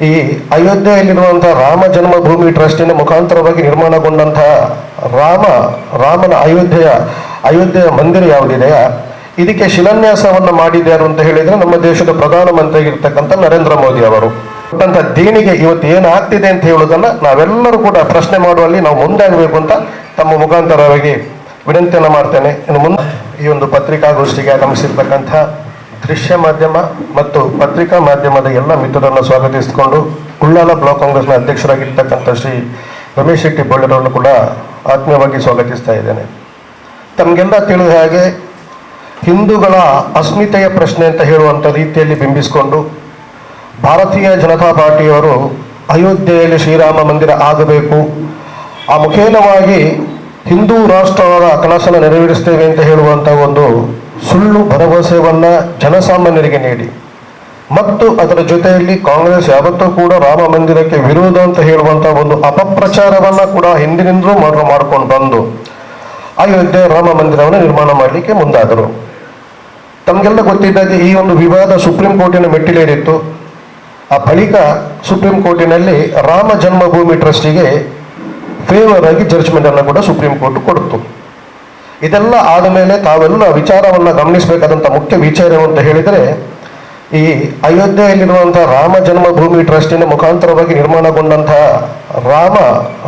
ಈ ಅಯೋಧ್ಯೆಯಲ್ಲಿರುವಂತಹ ರಾಮ ಜನ್ಮಭೂಮಿ ಟ್ರಸ್ಟಿನ ಮುಖಾಂತರವಾಗಿ ನಿರ್ಮಾಣಗೊಂಡಂತಹ ರಾಮನ ಅಯೋಧ್ಯೆಯ ಮಂದಿರ ಯಾವುದಿದೆಯಾ ಇದಕ್ಕೆ ಶಿಲಾನ್ಯಾಸವನ್ನ ಮಾಡಿದ್ಯಾರು ಅಂತ ಹೇಳಿದ್ರೆ ನಮ್ಮ ದೇಶದ ಪ್ರಧಾನಮಂತ್ರಿ ಆಗಿರ್ತಕ್ಕಂಥ ನರೇಂದ್ರ ಮೋದಿ ಅವರು ಕೊಟ್ಟಂತ ದೇಣಿಗೆ ಇವತ್ತು ಏನಾಗ್ತಿದೆ ಅಂತ ಹೇಳುವುದನ್ನ ನಾವೆಲ್ಲರೂ ಕೂಡ ಪ್ರಶ್ನೆ ಮಾಡುವಲ್ಲಿ ನಾವು ಮುಂದಾಗಬೇಕು ಅಂತ ತಮ್ಮ ಮುಖಾಂತರವಾಗಿ ವಿನಂತಿಯನ್ನು ಮಾಡ್ತೇನೆ. ಇನ್ನು ಮುಂದೆ ಈ ಒಂದು ಪತ್ರಿಕಾಗೋಷ್ಠಿಗೆ ಆಗಮಿಸಿರ್ತಕ್ಕಂಥ ದೃಶ್ಯ ಮಾಧ್ಯಮ ಮತ್ತು ಪತ್ರಿಕಾ ಮಾಧ್ಯಮದ ಎಲ್ಲ ಮಿತ್ರರನ್ನು ಸ್ವಾಗತಿಸಿಕೊಂಡು ಉಳ್ಳಾಲ ಬ್ಲಾಕ್ ಕಾಂಗ್ರೆಸ್ನ ಅಧ್ಯಕ್ಷರಾಗಿರ್ತಕ್ಕಂಥ ಶ್ರೀ ರಮೇಶ್ ಶೆಟ್ಟಿ ಬೋಳರನ್ನು ಕೂಡ ಆತ್ಮೀಯವಾಗಿ ಸ್ವಾಗತಿಸ್ತಾ ಇದ್ದೇನೆ. ತಮಗೆಲ್ಲ ತಿಳಿದ ಹಾಗೆ ಹಿಂದೂಗಳ ಅಸ್ಮಿತೆಯ ಪ್ರಶ್ನೆ ಅಂತ ಹೇಳುವಂಥ ರೀತಿಯಲ್ಲಿ ಬಿಂಬಿಸಿಕೊಂಡು ಭಾರತೀಯ ಜನತಾ ಪಾರ್ಟಿಯವರು ಅಯೋಧ್ಯೆಯಲ್ಲಿ ಶ್ರೀರಾಮ ಮಂದಿರ ಆಗಬೇಕು, ಆ ಮುಖೇನವಾಗಿ ಹಿಂದೂ ರಾಷ್ಟ್ರದ ಕನಸನ್ನು ನೆರವೇರಿಸ್ತೇವೆ ಅಂತ ಹೇಳುವಂಥ ಒಂದು ಸುಳ್ಳು ಭರವಸೆಯನ್ನ ಜನಸಾಮಾನ್ಯರಿಗೆ ನೀಡಿ ಮತ್ತು ಅದರ ಜೊತೆಯಲ್ಲಿ ಕಾಂಗ್ರೆಸ್ ಯಾವತ್ತೂ ಕೂಡ ರಾಮ ಮಂದಿರಕ್ಕೆ ವಿರೋಧ ಅಂತ ಹೇಳುವಂತಹ ಒಂದು ಅಪಪ್ರಚಾರವನ್ನ ಕೂಡ ಹಿಂದಿನಿಂದಲೂ ಮಾಡ್ಕೊಂಡು ಬಂದು ಅಯೋಧ್ಯೆ ರಾಮ ಮಂದಿರವನ್ನು ನಿರ್ಮಾಣ ಮಾಡಲಿಕ್ಕೆ ಮುಂದಾದರು. ತಮಗೆಲ್ಲ ಗೊತ್ತಿದ್ದಾಗೆ ಈ ಒಂದು ವಿವಾದ ಸುಪ್ರೀಂ ಕೋರ್ಟಿನ ಮೆಟ್ಟಿಲೇರಿತ್ತು. ಆ ಬಳಿಕ ಸುಪ್ರೀಂ ಕೋರ್ಟಿನಲ್ಲಿ ರಾಮ ಜನ್ಮಭೂಮಿ ಟ್ರಸ್ಟಿಗೆ ಫೇವರ್ ಆಗಿ ಜಡ್ಜ್ಮೆಂಟ್ ಅನ್ನು ಕೂಡ ಸುಪ್ರೀಂ ಕೋರ್ಟ್ ಕೊಡ್ತು. ಇದೆಲ್ಲ ಆದ ಮೇಲೆ ತಾವೆಲ್ಲ ವಿಚಾರವನ್ನ ಗಮನಿಸಬೇಕಾದಂಥ ಮುಖ್ಯ ವಿಚಾರ ಅಂತ ಹೇಳಿದರೆ, ಈ ಅಯೋಧ್ಯೆಯಲ್ಲಿರುವಂತಹ ರಾಮ ಜನ್ಮಭೂಮಿ ಟ್ರಸ್ಟಿನ ಮುಖಾಂತರವಾಗಿ ನಿರ್ಮಾಣಗೊಂಡಂತಹ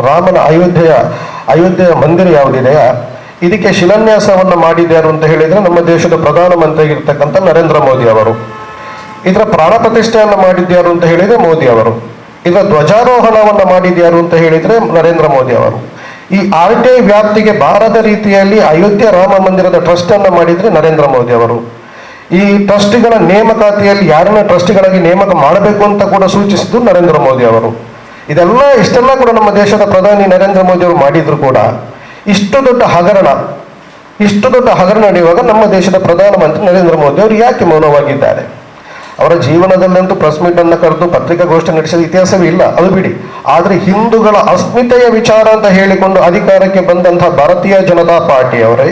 ರಾಮನ ಅಯೋಧ್ಯೆಯ ಮಂದಿರ ಯಾವುದಿದೆಯಾ ಇದಕ್ಕೆ ಶಿಲಾನ್ಯಾಸವನ್ನ ಮಾಡಿದ್ಯಾರು ಅಂತ ಹೇಳಿದ್ರೆ ನಮ್ಮ ದೇಶದ ಪ್ರಧಾನಮಂತ್ರಿ ಆಗಿರ್ತಕ್ಕಂಥ ನರೇಂದ್ರ ಮೋದಿ ಅವರು. ಇದರ ಪ್ರಾಣ ಪ್ರತಿಷ್ಠೆಯನ್ನು ಮಾಡಿದ್ಯಾರು ಅಂತ ಹೇಳಿದ್ರೆ ಮೋದಿ ಅವರು. ಇದರ ಧ್ವಜಾರೋಹಣವನ್ನ ಮಾಡಿದ್ಯಾರು ಅಂತ ಹೇಳಿದ್ರೆ ನರೇಂದ್ರ ಮೋದಿ ಅವರು. ಈ RTI ವ್ಯಾಪ್ತಿಗೆ ಬಾರದ ರೀತಿಯಲ್ಲಿ ಅಯೋಧ್ಯೆ ರಾಮ ಮಂದಿರದ ಟ್ರಸ್ಟ್ ಅನ್ನ ಮಾಡಿದ್ರೆ ನರೇಂದ್ರ ಮೋದಿ ಅವರು. ಈ ಟ್ರಸ್ಟ್ಗಳ ನೇಮಕಾತಿಯಲ್ಲಿ ಯಾರನ್ನ ಟ್ರಸ್ಟ್ಗಳಾಗಿ ನೇಮಕ ಮಾಡಬೇಕು ಅಂತ ಕೂಡ ಸೂಚಿಸಿದ್ದು ನರೇಂದ್ರ ಮೋದಿ ಅವರು. ಇಷ್ಟೆಲ್ಲ ಕೂಡ ನಮ್ಮ ದೇಶದ ಪ್ರಧಾನಿ ನರೇಂದ್ರ ಮೋದಿ ಅವರು ಮಾಡಿದ್ರು ಕೂಡ ಇಷ್ಟು ದೊಡ್ಡ ಹಗರಣ ನಡೆಯುವಾಗ ನಮ್ಮ ದೇಶದ ಪ್ರಧಾನಮಂತ್ರಿ ನರೇಂದ್ರ ಮೋದಿ ಅವರು ಯಾಕೆ ಮೌನವಾಗಿದ್ದಾರೆ? ಅವರ ಜೀವನದಲ್ಲಂತೂ ಪ್ರೆಸ್ ಮೀಟ್ ಅನ್ನು ಕರೆದು ಪತ್ರಿಕಾಗೋಷ್ಠಿ ನಡೆಸಿದ ಇತಿಹಾಸವೇ ಇಲ್ಲ, ಅದು ಬಿಡಿ. ಆದ್ರೆ ಹಿಂದೂಗಳ ಅಸ್ಮಿತೆಯ ವಿಚಾರ ಅಂತ ಹೇಳಿಕೊಂಡು ಅಧಿಕಾರಕ್ಕೆ ಬಂದಂತಹ ಭಾರತೀಯ ಜನತಾ ಪಾರ್ಟಿ ಅವರೇ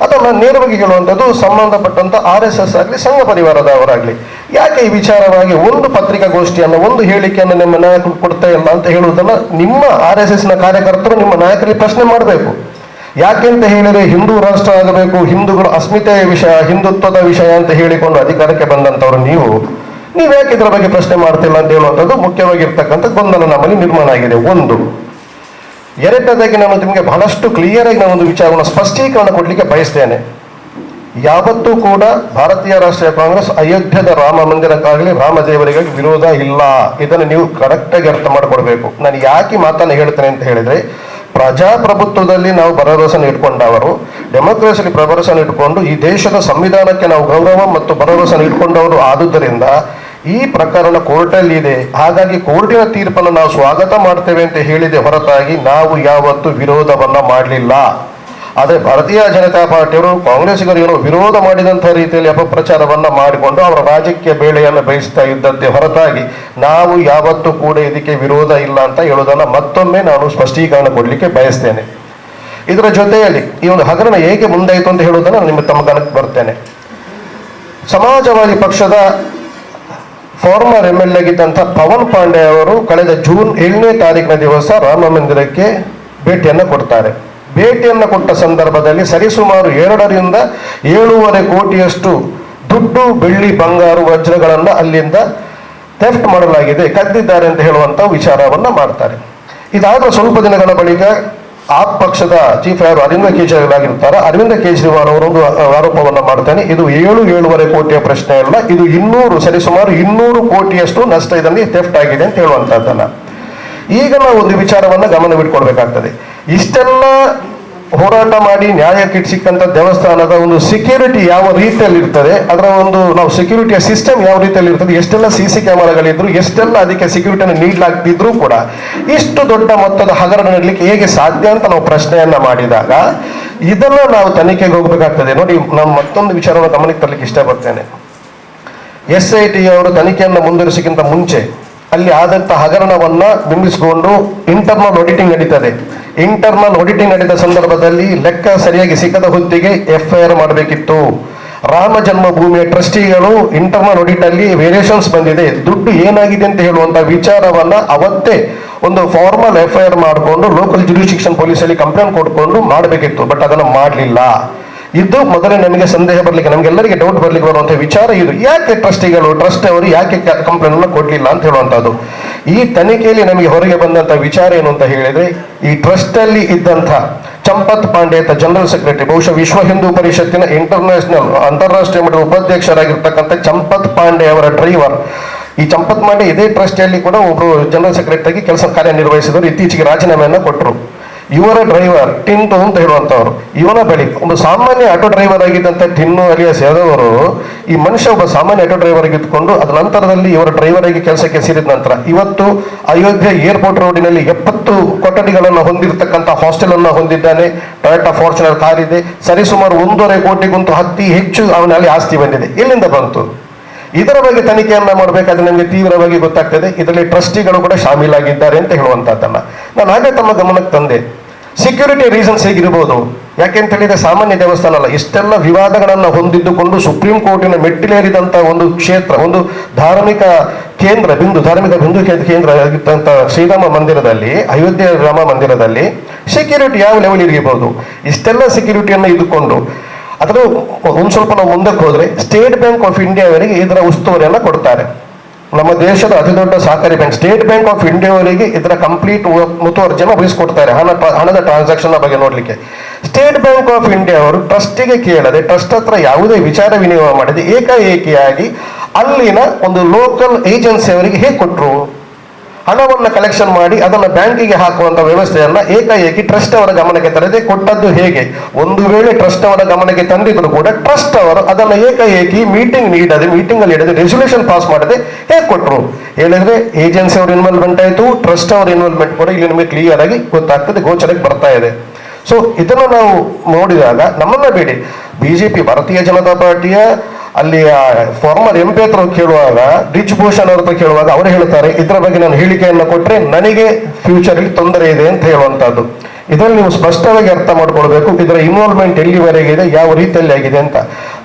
ಅಥವಾ ನೇರವಾಗಿ ಹೇಳುವಂಥದ್ದು ಸಂಬಂಧಪಟ್ಟಂತ RSS ಆಗಲಿ ಸಂಘ ಪರಿವಾರದವರಾಗ್ಲಿ ಯಾಕೆ ಈ ವಿಚಾರವಾಗಿ ಒಂದು ಪತ್ರಿಕಾಗೋಷ್ಠಿಯನ್ನು ಒಂದು ಹೇಳಿಕೆಯನ್ನು ನಿಮ್ಮ ನಾಯಕರು ಕೊಡ್ತಾ ಇಲ್ಲ ಅಂತ ಹೇಳುವುದನ್ನ ನಿಮ್ಮ RSS ನ ಕಾರ್ಯಕರ್ತರು ನಿಮ್ಮ ನಾಯಕರಿಗೆ ಪ್ರಶ್ನೆ ಮಾಡಬೇಕು. ಯಾಕೆಂತ ಹೇಳಿದ್ರೆ ಹಿಂದೂ ರಾಷ್ಟ್ರ ಆಗಬೇಕು, ಹಿಂದೂಗಳ ಅಸ್ಮಿತೆಯ ವಿಷಯ, ಹಿಂದುತ್ವದ ವಿಷಯ ಅಂತ ಹೇಳಿಕೊಂಡು ಅಧಿಕಾರಕ್ಕೆ ಬಂದಂತವ್ರು ನೀವು ಯಾಕೆ ಇದರ ಬಗ್ಗೆ ಪ್ರಶ್ನೆ ಮಾಡ್ತಿಲ್ಲ ಅಂತ ಹೇಳುವಂಥದ್ದು ಮುಖ್ಯವಾಗಿರ್ತಕ್ಕಂಥ ಗೊಂದಲ ನಮ್ಮಲ್ಲಿ ನಿರ್ಮಾಣ ಆಗಿದೆ. ಒಂದು ಎರಡನೇದಾಗಿ ನಾನು ನಿಮಗೆ ಬಹಳಷ್ಟು ಕ್ಲಿಯರ್ ಆಗಿ ನಾನು ಒಂದು ವಿಚಾರವನ್ನು ಸ್ಪಷ್ಟೀಕರಣ ಕೊಡ್ಲಿಕ್ಕೆ ಬಯಸ್ತೇನೆ. ಯಾವತ್ತೂ ಕೂಡ ಭಾರತೀಯ ರಾಷ್ಟ್ರೀಯ ಕಾಂಗ್ರೆಸ್ ಅಯೋಧ್ಯದ ರಾಮ ಮಂದಿರಕ್ಕಾಗಲಿ ರಾಮದೇವರಿಗಾಗಿ ವಿರೋಧ ಇಲ್ಲ. ಇದನ್ನು ನೀವು ಕರೆಕ್ಟಾಗಿ ಅರ್ಥ ಮಾಡಿಕೊಡ್ಬೇಕು. ನಾನು ಯಾಕೆ ಮಾತನ್ನು ಹೇಳ್ತೇನೆ ಅಂತ ಹೇಳಿದ್ರೆ, ಪ್ರಜಾಪ್ರಭುತ್ವದಲ್ಲಿ ನಾವು ಭರವಸೆಯನ್ನು ಇಟ್ಕೊಂಡವರು, ಡೆಮೋಕ್ರಸಿಯಲ್ಲಿ ಭರವಸೆಯನ್ನು ಇಟ್ಕೊಂಡು ಈ ದೇಶದ ಸಂವಿಧಾನಕ್ಕೆ ನಾವು ಗೌರವ ಮತ್ತು ಭರವಸೆಯನ್ನು ಇಟ್ಕೊಂಡವರು ಆದುದರಿಂದ ಈ ಪ್ರಕರಣ ಕೋರ್ಟಲ್ಲಿ ಇದೆ. ಹಾಗಾಗಿ ಕೋರ್ಟಿನ ತೀರ್ಪನ್ನು ನಾವು ಸ್ವಾಗತ ಮಾಡ್ತೇವೆ ಅಂತ ಹೇಳಿದೆ ಹೊರತಾಗಿ ನಾವು ಯಾವತ್ತೂ ವಿರೋಧವನ್ನ ಮಾಡಲಿಲ್ಲ. ಆದರೆ ಭಾರತೀಯ ಜನತಾ ಪಾರ್ಟಿಯವರು ಕಾಂಗ್ರೆಸ್ಸಿಗರು ವಿರೋಧ ಮಾಡಿದಂತಹ ರೀತಿಯಲ್ಲಿ ಅಪಪ್ರಚಾರವನ್ನ ಮಾಡಿಕೊಂಡು ಅವರ ರಾಜಕೀಯ ಬೇಳೆಯನ್ನು ಬಯಸ್ತಾ ಇದ್ದಂತೆ ಹೊರತಾಗಿ ನಾವು ಯಾವತ್ತೂ ಕೂಡ ಇದಕ್ಕೆ ವಿರೋಧ ಇಲ್ಲ ಅಂತ ಹೇಳೋದನ್ನ ಮತ್ತೊಮ್ಮೆ ನಾನು ಸ್ಪಷ್ಟೀಕರಣ ಕೊಡ್ಲಿಕ್ಕೆ ಬಯಸ್ತೇನೆ. ಇದರ ಜೊತೆಯಲ್ಲಿ ಈ ಒಂದು ಹಗರಣ ಹೇಗೆ ಮುಂದಾಯಿತು ಅಂತ ಹೇಳುವುದನ್ನು ತಮ್ಮ ಗಮನಕ್ಕೆ ಬರ್ತೇನೆ. ಸಮಾಜವಾದಿ ಪಕ್ಷದ ಫಾರ್ಮರ್ MLA ಆಗಿದ್ದಂಥ ಪವನ್ ಪಾಂಡೆ ಅವರು ಕಳೆದ ಜೂನ್ 7ನೇ ತಾರೀಕಿನ ದಿವಸ ರಾಮ ಮಂದಿರಕ್ಕೆ ಭೇಟಿಯನ್ನು ಕೊಡ್ತಾರೆ. ಭೇಟಿಯನ್ನು ಕೊಟ್ಟ ಸಂದರ್ಭದಲ್ಲಿ ಸರಿಸುಮಾರು 2ರಿಂದ 7.5 ಕೋಟಿಯಷ್ಟು ದುಡ್ಡು, ಬೆಳ್ಳಿ, ಬಂಗಾರು, ವಜ್ರಗಳನ್ನ ಅಲ್ಲಿಂದ ಥೆಫ್ಟ್ ಮಾಡಲಾಗಿದೆ, ಕದ್ದಿದ್ದಾರೆ ಅಂತ ಹೇಳುವಂತ ವಿಚಾರವನ್ನ ಮಾಡ್ತಾರೆ. ಇದಾದ ಸ್ವಲ್ಪ ದಿನಗಳ ಬಳಿಕ ಆ ಪಕ್ಷದ ಚೀಫ್ ಯಾರು ಅರವಿಂದ ಕೇಜ್ರಿವಾಲ್ ಆಗಿರ್ತಾರೆ, ಅರವಿಂದ ಕೇಜ್ರಿವಾಲ್ ಅವರೊಂದು ಆರೋಪವನ್ನ ಮಾಡ್ತಾನೆ. ಇದು 7.5 ಕೋಟಿಯ ಪ್ರಶ್ನೆ ಅಲ್ಲ, ಇದು ಸರಿಸುಮಾರು 200 ಕೋಟಿಯಷ್ಟು ನಷ್ಟ ಇದರಲ್ಲಿ ಥೆಫ್ಟ್ ಆಗಿದೆ ಅಂತ ಹೇಳುವಂತದ್ದನ್ನ. ಈಗ ನಾವು ಒಂದು ವಿಚಾರವನ್ನ ಗಮನವಿಟ್ಕೊಳ್ಬೇಕಾಗ್ತದೆ. ಇಷ್ಟೆಲ್ಲ ಹೋರಾಟ ಮಾಡಿ ನ್ಯಾಯಕ್ಕೆ ಸಿಕ್ಕಂತ ದೇವಸ್ಥಾನದ ಒಂದು ಸೆಕ್ಯೂರಿಟಿ ಯಾವ ರೀತಿಯಲ್ಲಿ ಇರ್ತದೆ, ಅದರ ಒಂದು ನಾವು ಸೆಕ್ಯೂರಿಟಿಯ ಸಿಸ್ಟಮ್ ಯಾವ ರೀತಿಯಲ್ಲಿ ಇರ್ತದೆ, ಎಷ್ಟೆಲ್ಲ CC ಕ್ಯಾಮರಾಗಳಿದ್ರು, ಎಷ್ಟೆಲ್ಲ ಅದಕ್ಕೆ ಸೆಕ್ಯೂರಿಟಿಯನ್ನು ನೀಡಲಾಗ್ತಿದ್ರು ಕೂಡ ಇಷ್ಟು ದೊಡ್ಡ ಮೊತ್ತದ ಹಗರಣ ನೀಡಲಿಕ್ಕೆ ಹೇಗೆ ಸಾಧ್ಯ ಅಂತ ನಾವು ಪ್ರಶ್ನೆಯನ್ನ ಮಾಡಿದಾಗ ಇದನ್ನ ನಾವು ತನಿಖೆಗೆ ಹೋಗ್ಬೇಕಾಗ್ತದೆ. ನೋಡಿ, ನಾನು ಮತ್ತೊಂದು ವಿಚಾರವನ್ನು ಗಮನಕ್ಕೆ ತರಲಿಕ್ಕೆ ಇಷ್ಟಪಡ್ತೇನೆ. SIT ಅವರು ತನಿಖೆಯನ್ನು ಮುಂದುವರಿಸಕ್ಕಿಂತ ಮುಂಚೆ ಅಲ್ಲಿ ಆದಂತ ಹಗರಣವನ್ನ ಬಿಂಬಿಸಿಕೊಂಡು ಇಂಟರ್ನಲ್ ಆಡಿಟಿಂಗ್ ನಡೀತದೆ. ಇಂಟರ್ನಲ್ ಆಡಿಟಿಂಗ್ ನಡೆದ ಸಂದರ್ಭದಲ್ಲಿ ಲೆಕ್ಕ ಸರಿಯಾಗಿ ಸಿಕ್ಕದ ಹೊತ್ತಿಗೆ FIR ಮಾಡಬೇಕಿತ್ತು. ರಾಮ ಜನ್ಮಭೂಮಿಯ ಟ್ರಸ್ಟಿಗಳು ಇಂಟರ್ನಲ್ ಆಡಿಟ್ ಅಲ್ಲಿ ವೇರಿಯೇಷನ್ಸ್ ಬಂದಿದೆ, ದುಡ್ಡು ಏನಾಗಿದೆ ಅಂತ ಹೇಳುವಂತ ವಿಚಾರವನ್ನ ಅವತ್ತೇ ಒಂದು ಫಾರ್ಮಲ್ FIR ಮಾಡಿಕೊಂಡು ಲೋಕಲ್ ಜ್ಯುರಿಸ್ಡಿಕ್ಷನ್ ಪೊಲೀಸಲ್ಲಿ ಕಂಪ್ಲೇಂಟ್ ಕೊಟ್ಕೊಂಡು ಮಾಡಬೇಕಿತ್ತು. ಬಟ್ ಅದನ್ನು ಮಾಡಲಿಲ್ಲ. ಇದು ಮೊದಲೇ ನಮಗೆ ಸಂದೇಹ ಬರ್ಲಿಕ್ಕೆ, ನಮಗೆಲ್ಲರಿಗೆ ಡೌಟ್ ಬರ್ಲಿಕ್ಕೆ ಬರುವಂತ ವಿಚಾರ ಇದು. ಯಾಕೆ ಟ್ರಸ್ಟಿಗಳು ಟ್ರಸ್ಟ್ ಅವರು ಯಾಕೆ ಕಂಪ್ಲೇಂಟ್ ಅನ್ನು ಕೊಡ್ಲಿಲ್ಲ ಅಂತ ಹೇಳುವಂತದ್ದು. ಈ ತನಿಖೆಯಲ್ಲಿ ನಮಗೆ ಹೊರಗೆ ಬಂದಂತ ವಿಚಾರ ಏನು ಅಂತ ಹೇಳಿದ್ರೆ, ಈ ಟ್ರಸ್ಟ್ ಅಲ್ಲಿ ಇದ್ದಂತ ಚಂಪತ್ ಪಾಂಡೆ ಅಂತ ಜನರಲ್ ಸೆಕ್ರೆಟರಿ, ಬಹುಶಃ ವಿಶ್ವ ಹಿಂದೂ ಪರಿಷತ್ತಿನ ಅಂತಾರಾಷ್ಟ್ರೀಯ ಮಟ್ಟದ ಉಪಾಧ್ಯಕ್ಷರಾಗಿರ್ತಕ್ಕಂಥ ಚಂಪತ್ ಪಾಂಡೆ ಅವರ ಡ್ರೈವರ್. ಈ ಚಂಪತ್ ಪಾಂಡೆ ಇದೇ ಟ್ರಸ್ಟ್ ಅಲ್ಲಿ ಕೂಡ ಒಬ್ರು ಜನರಲ್ ಸೆಕ್ರೆಟರಿ ಕೆಲಸ ಕಾರ್ಯನಿರ್ವಹಿಸಿದವರು, ಇತ್ತೀಚೆಗೆ ರಾಜೀನಾಮೆಯನ್ನು ಕೊಟ್ಟರು. ಇವರ ಡ್ರೈವರ್ ಟಿಂಟು ಅಂತ ಹೇಳುವಂತವ್ರು, ಇವನ ಬಳಿ ಒಂದು ಸಾಮಾನ್ಯ ಆಟೋ ಡ್ರೈವರ್ ಆಗಿದ್ದಂತ ಟಿನ್ನು ಅಲಿಯಾಸ್ ಯಾದವರು, ಈ ಮನುಷ್ಯ ಒಬ್ಬ ಸಾಮಾನ್ಯ ಆಟೋ ಡ್ರೈವರ್ ಆಗಿದ್ದುಕೊಂಡು ಅದ ನಂತರದಲ್ಲಿ ಇವರ ಡ್ರೈವರ್ ಆಗಿ ಕೆಲಸಕ್ಕೆ ಸೇರಿದ ನಂತರ ಇವತ್ತು ಅಯೋಧ್ಯೆ ಏರ್ಪೋರ್ಟ್ ರೋಡಿನಲ್ಲಿ 70 ಕೊಠಡಿಗಳನ್ನು ಹೊಂದಿರತಕ್ಕಂಥ ಹಾಸ್ಟೆಲ್ ಅನ್ನು ಹೊಂದಿದ್ದಾನೆ. ಟೊಯೋಟಾ ಫಾರ್ಚುನರ್ ಕಾರ್ ಇದೆ. ಸರಿಸುಮಾರು 1.5 ಕೋಟಿಗಿಂತ ಹೆಚ್ಚು ಅವನಲ್ಲಿ ಆಸ್ತಿ ಬಂದಿದೆ. ಎಲ್ಲಿಂದ ಬಂತು? ಇದರ ಬಗ್ಗೆ ತನಿಖೆಯನ್ನ ಮಾಡಬೇಕಾದ್ರೆ ನಮಗೆ ತೀವ್ರವಾಗಿ ಗೊತ್ತಾಗ್ತದೆ ಇದರಲ್ಲಿ ಟ್ರಸ್ಟಿಗಳು ಕೂಡ ಶಾಮೀಲಾಗಿದ್ದಾರೆ ಅಂತ ಹೇಳುವಂತದ್ದನ್ನ ನಾನು ಹಾಗೆ ತಮ್ಮ ಗಮನಕ್ಕೆ ತಂದೆ. ಸೆಕ್ಯೂರಿಟಿ ರೀಸನ್ಸ್ ಹೇಗಿರ್ಬೋದು? ಯಾಕೆಂತ ಹೇಳಿದ್ರೆ ಸಾಮಾನ್ಯ ದೇವಸ್ಥಾನ ಅಲ್ಲ, ಇಷ್ಟೆಲ್ಲ ವಿವಾದಗಳನ್ನ ಹೊಂದಿದ್ದುಕೊಂಡು ಸುಪ್ರೀಂ ಕೋರ್ಟಿನ ಮೆಟ್ಟಿಲೇರಿದಂತ ಒಂದು ಕ್ಷೇತ್ರ, ಒಂದು ಧಾರ್ಮಿಕ ಬಿಂದು ಕೇಂದ್ರ ಆಗಿದ್ದಂತ ಶ್ರೀರಾಮ ಮಂದಿರದಲ್ಲಿ, ಅಯೋಧ್ಯೆ ರಾಮ ಮಂದಿರದಲ್ಲಿ ಸೆಕ್ಯೂರಿಟಿ ಯಾವ ಲೆವೆಲ್ ಇರಬಹುದು? ಇಷ್ಟೆಲ್ಲ ಸೆಕ್ಯೂರಿಟಿಯನ್ನು ಇದ್ದುಕೊಂಡು ಅದರ ಒಂದು ಸ್ವಲ್ಪ ನಾವು ಮುಂದಕ್ಕೆ ಹೋದ್ರೆ ಸ್ಟೇಟ್ ಬ್ಯಾಂಕ್ ಆಫ್ ಇಂಡಿಯಾವರಿಗೆ ಇದರ ಉಸ್ತುವಾರಿಯನ್ನ ಕೊಡ್ತಾರೆ. ನಮ್ಮ ದೇಶದ ಅತಿ ದೊಡ್ಡ ಸಹಕಾರಿ ಬ್ಯಾಂಕ್ ಸ್ಟೇಟ್ ಬ್ಯಾಂಕ್ ಆಫ್ ಇಂಡಿಯಾವರಿಗೆ ಇದರ ಕಂಪ್ಲೀಟ್ ಮುತುವರ್ಜಿಯನ್ನು ವಹಿಸಿಕೊಡ್ತಾರೆ, ಹಣದ ಟ್ರಾನ್ಸಾಕ್ಷನ್ ಬಗ್ಗೆ ನೋಡ್ಲಿಕ್ಕೆ. ಸ್ಟೇಟ್ ಬ್ಯಾಂಕ್ ಆಫ್ ಇಂಡಿಯಾ ಅವರು ಟ್ರಸ್ಟಿಗೆ ಕೇಳದೆ, ಟ್ರಸ್ಟ್ ಹತ್ರ ಯಾವುದೇ ವಿಚಾರ ವಿನಿಮಯ ಮಾಡದೆ ಏಕಾಏಕಿಯಾಗಿ ಅಲ್ಲಿನ ಒಂದು ಲೋಕಲ್ ಏಜೆನ್ಸಿ ಅವರಿಗೆ ಹೇಗೆ ಕೊಟ್ಟರು? ಹಣವನ್ನು ಕಲೆಕ್ಷನ್ ಮಾಡಿ ಅದನ್ನು ಬ್ಯಾಂಕಿಗೆ ಹಾಕುವಂತ ವ್ಯವಸ್ಥೆಯನ್ನ ಏಕಾಏಕಿ ಟ್ರಸ್ಟ್ ಅವರ ಗಮನಕ್ಕೆ ತರದೆ ಕೊಟ್ಟದ್ದು ಹೇಗೆ? ಒಂದು ವೇಳೆ ಟ್ರಸ್ಟ್ ಅವರ ಗಮನಕ್ಕೆ ತಂದಿದ್ರು ಕೂಡ ಟ್ರಸ್ಟ್ ಅವರು ಅದನ್ನ ಏಕಾಏಕಿ ಮೀಟಿಂಗ್ ಅಲ್ಲಿ ಇಡದೆ ರೆಸೊಲ್ಯೂಷನ್ ಪಾಸ್ ಮಾಡದೆ ಹೇಗೆ ಕೊಟ್ಟರು ಹೇಳಿದ್ರೆ ಏಜೆನ್ಸಿ ಅವ್ರ ಇನ್ವಾಲ್ವ್ಮೆಂಟ್ ಆಯ್ತು, ಟ್ರಸ್ಟ್ ಅವರ ಇನ್ವಾಲ್ವ್ಮೆಂಟ್ ಕೂಡ ಇಲ್ಲಿ ನಮಗೆ ಕ್ಲಿಯರ್ ಆಗಿ ಗೊತ್ತಾಗ್ತದೆ, ಗೋಚರಕ್ಕೆ ಬರ್ತಾ ಇದೆ. ಸೊ ಇದನ್ನು ನಾವು ನೋಡಿದಾಗ ನಮ್ಮನ್ನ ಬೇಡಿ ಬಿಜೆಪಿ ಭಾರತೀಯ ಜನತಾ ಪಾರ್ಟಿಯ ಅಲ್ಲಿ ಫಾರ್ಮರ್ MP ಹತ್ರ ಕೇಳುವಾಗ, ಬ್ರಿಜ್ ಭೂಷಣ್ ಅವ್ರ ಹತ್ರ ಕೇಳುವಾಗ ಅವರು ಹೇಳ್ತಾರೆ ಇದರ ಬಗ್ಗೆ ನಾನು ಹೇಳಿಕೆಯನ್ನು ಕೊಟ್ಟರೆ ನನಗೆ ಫ್ಯೂಚರ್ ಅಲ್ಲಿ ತೊಂದರೆ ಇದೆ ಅಂತ ಹೇಳುವಂತದ್ದು. ಇದರಲ್ಲಿ ನೀವು ಸ್ಪಷ್ಟವಾಗಿ ಅರ್ಥ ಮಾಡ್ಕೊಳ್ಬೇಕು ಇದರ ಇನ್ವಾಲ್ವ್ಮೆಂಟ್ ಎಲ್ಲಿವರೆಗೆ ಇದೆ, ಯಾವ ರೀತಿಯಲ್ಲಿ ಆಗಿದೆ ಅಂತ.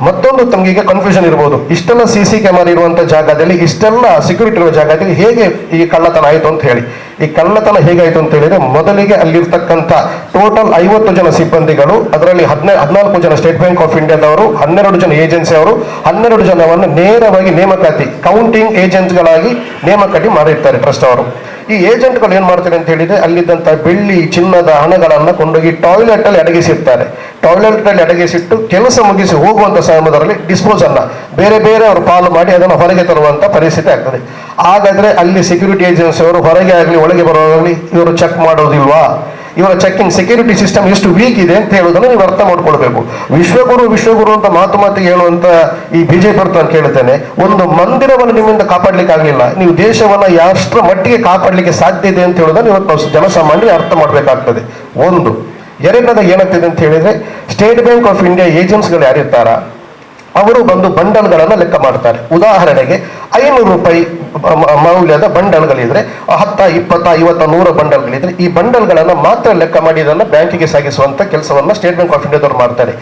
ಮತ್ತೊಂದು ತಮಗೆ ಕನ್ಫ್ಯೂಷನ್ ಇರ್ಬೋದು, ಇಷ್ಟೆಲ್ಲ CC ಕ್ಯಾಮರಾ ಇರುವಂತ ಜಾಗದಲ್ಲಿ, ಇಷ್ಟೆಲ್ಲ ಸೆಕ್ಯೂರಿಟಿ ಇರುವ ಜಾಗದಲ್ಲಿ ಹೇಗೆ ಈ ಕಳ್ಳತನ ಆಯ್ತು ಅಂತ ಹೇಳಿ. ಈ ಕಳ್ಳತನ ಹೇಗಾಯ್ತು ಅಂತ ಹೇಳಿದ್ರೆ, ಮೊದಲಿಗೆ ಅಲ್ಲಿರ್ತಕ್ಕಂಥ ಟೋಟಲ್ 50 ಜನ ಸಿಬ್ಬಂದಿಗಳು, ಅದರಲ್ಲಿ 14 ಜನ ಸ್ಟೇಟ್ ಬ್ಯಾಂಕ್ ಆಫ್ ಇಂಡಿಯಾದವರು, 12 ಜನ ಏಜೆನ್ಸಿ ಅವರು, 12 ಜನವನ್ನು ನೇರವಾಗಿ ನೇಮಕಾತಿ ಕೌಂಟಿಂಗ್ ಏಜೆಂಟ್ಗಳಾಗಿ ನೇಮಕಾತಿ ಮಾಡಿರ್ತಾರೆ ಟ್ರಸ್ಟ್ ಅವರು. ಈ ಏಜೆಂಟ್ಗಳು ಏನ್ ಮಾಡ್ತಾರೆ ಅಂತ ಹೇಳಿದ್ರೆ, ಅಲ್ಲಿದ್ದಂತ ಬೆಳ್ಳಿ ಚಿನ್ನದ ಹಣಗಳನ್ನ ಕೊಂಡೋಗಿ ಟಾಯ್ಲೆಟ್ ಅಲ್ಲಿ ಅಡಗಿಸಿರ್ತಾರೆ. ಟಾಯ್ಲೆಟ್ ಅಲ್ಲಿ ಅಡಗಿಸಿಟ್ಟು ಕೆಲಸ ಮುಗಿಸಿ ಹೋಗುವಂತ ಸಮಯದಲ್ಲಿ ಡಿಸ್ಪೋಸ್ ಅನ್ನ ಬೇರೆ ಬೇರೆ ಅವರು ಪಾಲು ಮಾಡಿ ಅದನ್ನು ಹೊರಗೆ ತರುವಂತ ಪರಿಸ್ಥಿತಿ ಆಗ್ತದೆ. ಹಾಗಾದ್ರೆ ಅಲ್ಲಿ ಸೆಕ್ಯೂರಿಟಿ ಏಜೆನ್ಸಿ ಅವರು ಹೊರಗೆ ಆಗಲಿ ಒಳಗೆ ಬರೋದಾಗಲಿ ಇವರು ಚೆಕ್ ಮಾಡೋದಿಲ್ವಾ? ಇವರ ಚೆಕಿಂಗ್ ಸೆಕ್ಯೂರಿಟಿ ಸಿಸ್ಟಮ್ ಎಷ್ಟು ವೀಕ್ ಇದೆ ಅಂತ ಹೇಳೋದನ್ನು ನೀವು ಅರ್ಥ ಮಾಡ್ಕೊಳ್ಬೇಕು. ವಿಶ್ವಗುರು ಅಂತ ಮಾತಿಗೆ ಹೇಳುವಂತ ಈ ಬಿಜೆಪಿ ಅಂತ ಕೇಳುತ್ತೇನೆ, ಒಂದು ಮಂದಿರವನ್ನು ನಿಮ್ಮಿಂದ ಕಾಪಾಡ್ಲಿಕ್ಕೆ ಆಗಲಿಲ್ಲ, ನೀವು ದೇಶವನ್ನ ಎಷ್ಟರ ಮಟ್ಟಿಗೆ ಕಾಪಾಡ್ಲಿಕ್ಕೆ ಸಾಧ್ಯ ಇದೆ ಅಂತ ಹೇಳೋದನ್ನು ಇವತ್ತು ನಾವು ಜನಸಾಮಾನ್ಯ ಅರ್ಥ ಮಾಡ್ಬೇಕಾಗ್ತದೆ. ಒಂದು ಎರಡನೇದ ಏನಾಗ್ತದೆ ಅಂತ ಹೇಳಿದ್ರೆ, ಸ್ಟೇಟ್ ಬ್ಯಾಂಕ್ ಆಫ್ ಇಂಡಿಯಾ ಏಜೆಂಟ್ಸ್ಗಳು ಯಾರಿರ್ತಾರ ಅವರು ಬಂದು ಬಂಡಲ್ಗಳನ್ನ ಲೆಕ್ಕ ಮಾಡ್ತಾರೆ. ಉದಾಹರಣೆಗೆ 500 ರೂಪಾಯಿ ಮೌಲ್ಯದ ಬಂಡಲ್ಗಳಿದ್ರೆ 10, 20, 50, 100 ಬಂಡಲ್ಗಳಿದ್ರೆ ಈ ಬಂಡಲ್ಗಳನ್ನ ಮಾತ್ರ ಲೆಕ್ಕ ಮಾಡಿ ಇದನ್ನ ಬ್ಯಾಂಕಿಗೆ ಸಾಗಿಸುವಂತ ಕೆಲಸವನ್ನ ಸ್ಟೇಟ್ ಬ್ಯಾಂಕ್ ಆಫ್ ಇಂಡಿಯಾದವರು ಮಾಡ್ತಾರೆ.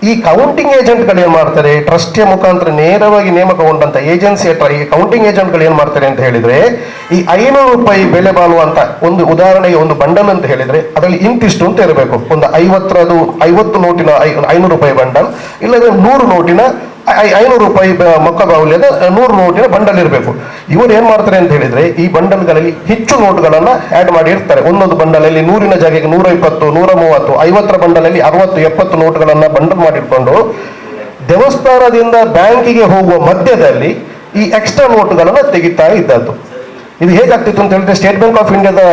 ಈ ಕೌಂಟಿಂಗ್ ಏಜೆಂಟ್ಗಳು ಏನ್ ಮಾಡ್ತಾರೆ, ಟ್ರಸ್ಟಿಯ ಮುಖಾಂತರ ನೇರವಾಗಿ ನೇಮಕಗೊಂಡಂತ ಏಜೆನ್ಸಿ ಹತ್ರ ಈ ಕೌಂಟಿಂಗ್ ಏಜೆಂಟ್ಗಳು ಏನ್ ಮಾಡ್ತಾರೆ ಅಂತ ಹೇಳಿದ್ರೆ, ಈ 500 ರೂಪಾಯಿ ಬೆಲೆ ಬಾಳುವಂತ ಒಂದು ಉದಾಹರಣೆಗೆ ಒಂದು ಬಂಡಲ್ ಅಂತ ಹೇಳಿದ್ರೆ ಅದರಲ್ಲಿ ಇಂತಿಷ್ಟು ಅಂತ ಇರಬೇಕು. ಒಂದು 50 ನೋಟಿನ 500 ರೂಪಾಯಿ ಬಂಡಲ್, ಇಲ್ಲದ್ರೆ 100 ನೋಟಿನ 500 ರೂಪಾಯಿ ಮೊಕ್ಕ ಮೌಲ್ಯದ 100 ನೋಟಿನ ಬಂಡಲ್ ಇರಬೇಕು. ಇವರು ಏನ್ ಮಾಡ್ತಾರೆ ಅಂತ ಹೇಳಿದ್ರೆ, ಈ ಬಂಡಲ್ಗಳಲ್ಲಿ ಹೆಚ್ಚು ನೋಟ್ಗಳನ್ನ ಆಡ್ ಮಾಡಿ ಇರ್ತಾರೆ. ಒಂದೊಂದು ಬಂಡಲಲ್ಲಿ 100ನ ಜಾಗಕ್ಕೆ 120, 130, 50ರ ಬಂಡಲಲ್ಲಿ 60, 70 ನೋಟ್ಗಳನ್ನ ಬಂಡಲ್ ಮಾಡಿಟ್ಕೊಂಡು ದೇವಸ್ಥಾನದಿಂದ ಬ್ಯಾಂಕಿಗೆ ಹೋಗುವ ಮಧ್ಯದಲ್ಲಿ ಈ ಎಕ್ಸ್ಟ್ರಾ ನೋಟ್ಗಳನ್ನ ತೆಗಿತಾ ಇದ್ದದ್ದು. ಇದು ಹೇಗಾಗ್ತಿತ್ತು ಅಂತ ಹೇಳಿದ್ರೆ, ಸ್ಟೇಟ್ ಬ್ಯಾಂಕ್ ಆಫ್ ಇಂಡಿಯಾದ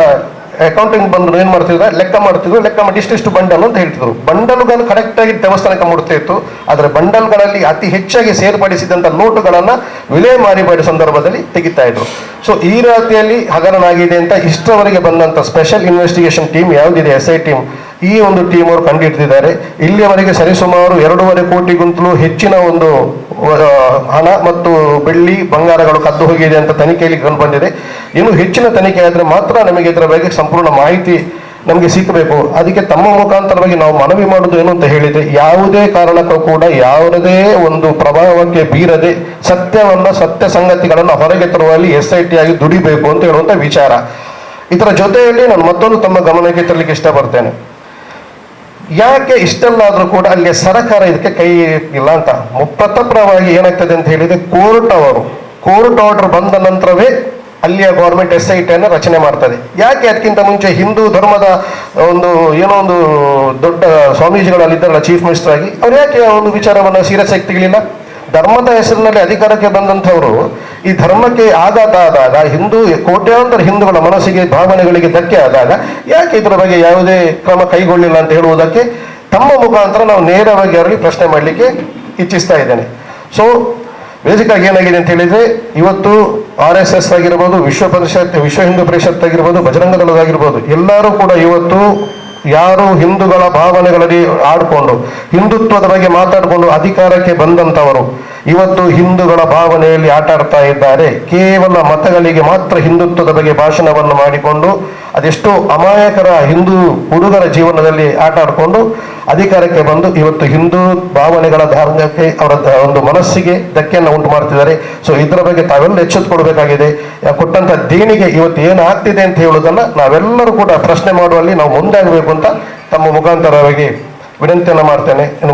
ಅಕೌಂಟಿಂಗ್ ಬಂದು ಏನ್ ಮಾಡ್ತಿದ್ರು, ಲೆಕ್ಕ ಮಾಡಿ ಇಷ್ಟಿಷ್ಟು ಬಂಡಲ್ ಅಂತ ಹೇಳ್ತಿದ್ರು. ಬಂಡಲ್ಗಳು ಕರೆಕ್ಟ್ ಆಗಿ ದೇವಸ್ಥಾನಕ್ಕೆ ಮುಡ್ತಾ ಇತ್ತು. ಆದ್ರೆ ಬಂಡಲ್ಗಳಲ್ಲಿ ಅತಿ ಹೆಚ್ಚಾಗಿ ಸೇರ್ಪಡಿಸಿದಂತ ನೋಟುಗಳನ್ನ ವಿಲೇಮಾರಿ ಮಾಡಿದ ಸಂದರ್ಭದಲ್ಲಿ ತೆಗಿತಾ ಇದ್ರು. ಸೊ ಈ ರೀತಿಯಲ್ಲಿ ಹಗರಣ ಆಗಿದೆ ಅಂತ ಇಷ್ಟರವರೆಗೆ ಬಂದಂತ ಸ್ಪೆಷಲ್ ಇನ್ವೆಸ್ಟಿಗೇಷನ್ ಟೀಮ್ ಯಾವುದಿದೆ, SI ಟೀಮ್, ಈ ಒಂದು ಟೀಮ್ ಅವರು ಕಂಡುಹಿಡಿದಿದ್ದಾರೆ. ಇಲ್ಲಿಯವರೆಗೆ ಸರಿಸುಮಾರು 2.5 ಕೋಟಿಗಿಂತಲೂ ಹೆಚ್ಚಿನ ಒಂದು ಹಣ ಮತ್ತು ಬೆಳ್ಳಿ ಬಂಗಾರಗಳು ಕದ್ದು ಹೋಗಿದೆ ಅಂತ ತನಿಖೆಯಲ್ಲಿ ಕಂಡು ಬಂದಿದೆ. ಇನ್ನು ಹೆಚ್ಚಿನ ತನಿಖೆ ಆದ್ರೆ ಮಾತ್ರ ನಮಗೆ ಇದರ ಬಗ್ಗೆ ಸಂಪೂರ್ಣ ಮಾಹಿತಿ ನಮಗೆ ಸಿಕ್ಕಬೇಕು. ಅದಕ್ಕೆ ತಮ್ಮ ಮುಖಾಂತರವಾಗಿ ನಾವು ಮನವಿ ಮಾಡುವುದು ಏನು ಅಂತ ಹೇಳಿದ್ರೆ, ಯಾವುದೇ ಕಾರಣಕ್ಕೂ ಕೂಡ ಯಾವುದೇ ಒಂದು ಪ್ರಭಾವಕ್ಕೆ ಬೀರದೆ ಸತ್ಯ ಸಂಗತಿಗಳನ್ನು ಹೊರಗೆ ತರುವಲ್ಲಿ SIT ಆಗಿ ದುಡಿಬೇಕು ಅಂತ ಹೇಳುವಂತ ವಿಚಾರ. ಇದರ ಜೊತೆಯಲ್ಲಿ ನಾನು ಮತ್ತೊಂದು ತಮ್ಮ ಗಮನಕ್ಕೆ ತರಲಿಕ್ಕೆ ಇಷ್ಟಪಡ್ತೇನೆ. ಯಾಕೆ ಇಷ್ಟೆಲ್ಲಾದ್ರೂ ಕೂಡ ಅಲ್ಲಿ ಸರ್ಕಾರ ಇದಕ್ಕೆ ಕೈ ಇಲ್ಲ ಅಂತ ಪ್ರಥಮವಾಗಿ ಏನಾಗ್ತದೆ ಅಂತ ಹೇಳಿದ್ರೆ, ಕೋರ್ಟ್ ಆರ್ಡರ್ ಬಂದ ನಂತರವೇ ಅಲ್ಲಿಯ ಗೌರ್ಮೆಂಟ್ SIT ಅನ್ನು ರಚನೆ ಮಾಡ್ತದೆ. ಯಾಕೆ ಅದಕ್ಕಿಂತ ಮುಂಚೆ ಹಿಂದೂ ಧರ್ಮದ ಒಂದು ದೊಡ್ಡ ಸ್ವಾಮೀಜಿಗಳು ಅಲ್ಲಿದ್ದಾರಲ್ಲ ಚೀಫ್ ಮಿನಿಸ್ಟರ್ ಆಗಿ, ಅವ್ರು ಯಾಕೆ ಆ ಒಂದು ವಿಚಾರವನ್ನು ಸೀರಿಯಸ್ ಆಗಿ ತೆಗಲಿಲ್ಲ? ಧರ್ಮದ ಹೆಸರಿನಲ್ಲಿ ಅಧಿಕಾರಕ್ಕೆ ಬಂದಂಥವರು ಈ ಧರ್ಮಕ್ಕೆ ಆಘಾತ ಆದಾಗ, ಕೋಟ್ಯಾಂತರ ಹಿಂದೂಗಳ ಮನಸ್ಸಿಗೆ ಭಾವನೆಗಳಿಗೆ ಧಕ್ಕೆ ಆದಾಗ ಯಾಕೆ ಇದರ ಬಗ್ಗೆ ಯಾವುದೇ ಕ್ರಮ ಕೈಗೊಳ್ಳಿಲ್ಲ ಅಂತ ಹೇಳುವುದಕ್ಕೆ ತಮ್ಮ ಮುಖಾಂತರ ನಾವು ನೇರವಾಗಿ ಅವರಲ್ಲಿ ಪ್ರಶ್ನೆ ಮಾಡಲಿಕ್ಕೆ ಇಚ್ಛಿಸ್ತಾ ಇದ್ದೇನೆ. ಸೊ ಬೇಸಿಕ್ ಆಗಿ ಏನಾಗಿದೆ ಅಂತ ಹೇಳಿದ್ರೆ, ಇವತ್ತು RSS ಆಗಿರ್ಬೋದು, ವಿಶ್ವ ಹಿಂದೂ ಪರಿಷತ್ ಆಗಿರ್ಬೋದು, ಬಜರಂಗ ದಳದಾಗಿರ್ಬೋದು, ಎಲ್ಲರೂ ಕೂಡ ಇವತ್ತು ಯಾರು ಹಿಂದೂಗಳ ಭಾವನೆಗಳಲ್ಲಿ ಆಡ್ಕೊಂಡು ಹಿಂದುತ್ವದ ಬಗ್ಗೆ ಮಾತಾಡಿಕೊಂಡು ಅಧಿಕಾರಕ್ಕೆ ಬಂದಂಥವರು ಇವತ್ತು ಹಿಂದೂಗಳ ಭಾವನೆಯಲ್ಲಿ ಆಟ ಆಡ್ತಾ ಇದ್ದಾರೆ. ಕೇವಲ ಮತಗಳಿಗೆ ಮಾತ್ರ ಹಿಂದುತ್ವದ ಬಗ್ಗೆ ಭಾಷಣವನ್ನು ಮಾಡಿಕೊಂಡು ಅದೆಷ್ಟೋ ಅಮಾಯಕರ ಹಿಂದೂ ಹುಡುಗರ ಜೀವನದಲ್ಲಿ ಆಟ ಆಡಿಕೊಂಡು ಅಧಿಕಾರಕ್ಕೆ ಬಂದು ಇವತ್ತು ಹಿಂದೂ ಭಾವನೆಗಳ ಧಾರ್ಮಿಕಕ್ಕೆ ಅವರ ಒಂದು ಮನಸ್ಸಿಗೆ ಧಕ್ಕೆಯನ್ನು ಉಂಟು ಮಾಡ್ತಿದ್ದಾರೆ. ಸೊ ಇದರ ಬಗ್ಗೆ ತಾವೆಲ್ಲ ಎಚ್ಚೆತ್ತುಕೊಳ್ಬೇಕಾಗಿದೆ. ಕೊಟ್ಟಂತ ದೇಣಿಗೆ ಇವತ್ತು ಏನಾಗ್ತಿದೆ ಅಂತ ಹೇಳುವುದನ್ನ ನಾವೆಲ್ಲರೂ ಕೂಡ ಪ್ರಶ್ನೆ ಮಾಡುವಲ್ಲಿ ನಾವು ಮುಂದಾಗಬೇಕು ಅಂತ ತಮ್ಮ ಮುಖಾಂತರವಾಗಿ ವಿನಂತಿಯನ್ನು ಮಾಡ್ತೇನೆ. ಇನ್ನು